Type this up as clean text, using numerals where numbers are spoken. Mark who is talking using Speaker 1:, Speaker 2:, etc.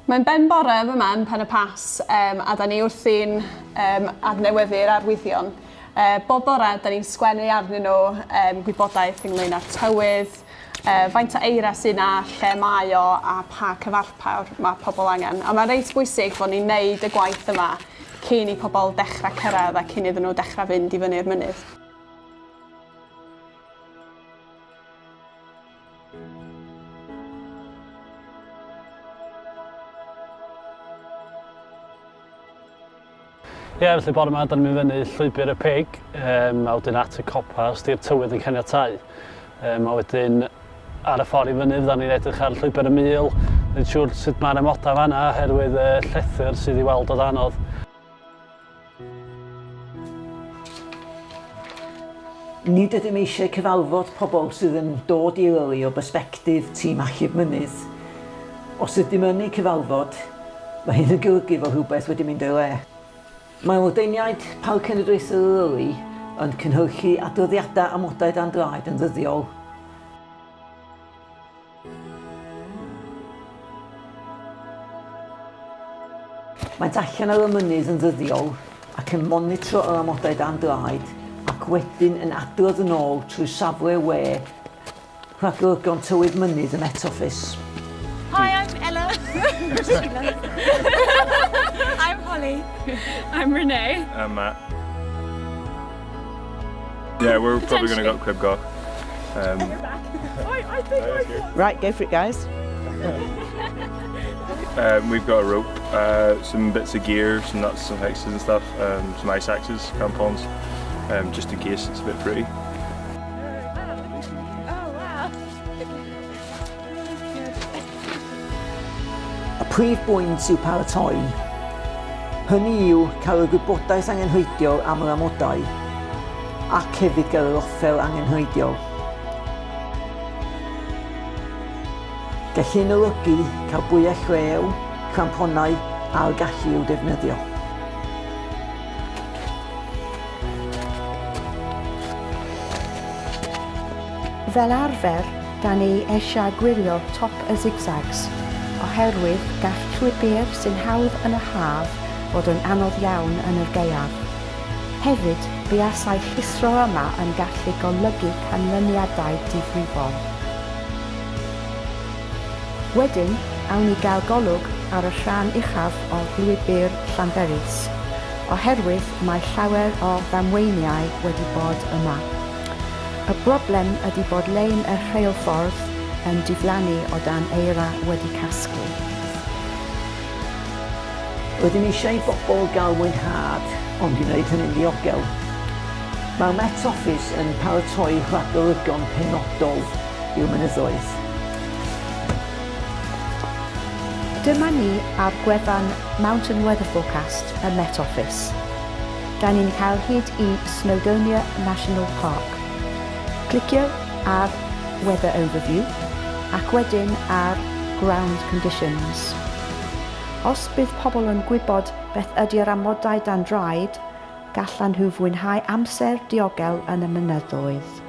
Speaker 1: Mae'n ben bore yma yn Pen y Pas a da ni wrthi'n adnewyddu'r arwyddion. Bob bore da ni'n sgwennu arnyn nhw gwybodaeth ynglyn â'r tywydd, faint o eira sy'n na, lle mae o a pa cyfarpawr mae pobl angen. A mae'n reit bwysig bod ni'n neud y gwaith yma cyn i pobl dechrau cyrraedd a cyn iddyn nhw dechrau fynd i fyny'r mynydd.
Speaker 2: Ie, felly bore yma, da ni'n mynd fyny llwybr y pig, a wedyn at y copa os di'r tywydd yn caniatáu. A wedyn ar y ffordd i fyny, da ni'n edrych ar llwybr y mil, wneud siŵr sut mae'r Amodau fan'na oherwydd y llethyr sydd i weld o danodd.
Speaker 3: Nid ydym eisiau cyfarfod pobl sydd yn dod i Eryri o bersbectif tîm achub mynydd. Os ydym yn ei cyfarfod, mae hyn yn golygu fod rhywbeth wedi mynd o'i le. Mae Wardeiniaid Parc Cenedlaethol Eryri yn cynhyrchu adroddiadau Amodau dan Draed yn ddyddiol. Mae'n allan ar y mynydd yn ddyddiol ac yn monitro yr Amodau dan Draed ac wedyn yn adrodd yn ôl trwy safle we rhaglygon tywydd mynydd y Met Office.
Speaker 4: Hi, I'm Ella. I'm Holly. I'm Renee.
Speaker 5: I'm Matt. Yeah, we're probably going to go crib go.
Speaker 4: I think
Speaker 6: Right, go for it, guys.
Speaker 5: We've got a rope, some bits of gear, some nuts, some hexes and stuff, some ice axes, crampons, just in case it's a bit pretty.
Speaker 3: Y prif bwynt yw paratoi. Hynny yw cael y gwybodaeth angenrheidiol am yr amodau ac hefyd gael yr offer angenrheidiol. Gall hyn olygu cael bwyau chrew, cramponau a'r gallu i'w defnyddio.
Speaker 7: Fel arfer, da ni eisiau gwirio top y zigzags, oherwydd gall llwybr sy'n hawdd yn y haf fod yn anodd iawn yn yr gaeaf. Hefyd, buasau llithro yma yn gallu golygu canlyniadau difrifol. Wedyn, awn ni gael golwg ar y rhan uchaf o llwybr Llanberis, oherwydd mae llawer o ddamweiniau wedi bod yma. Y broblem ydy bod lein y rheilffordd yn diflannu o dan eira wedi casglu.
Speaker 3: Rydym eisiau i bobl gael mwynhad, ond i wneud hynny'n ddiogel. Mae'r Met Office yn paratoi rhagolygon penodol i'w mynyddoedd.
Speaker 7: Dyma ni ar gwefan Mountain Weather Forecast y Met Office. Da ni'n cael hyd i Snowdonia National Park. Clicio ar Weather Overview ac wedyn ar Ground Conditions. Os bydd pobl yn gwybod beth ydy'r amodau dan Draed, gallan nhw fwynhau amser diogel yn y mynyddoedd.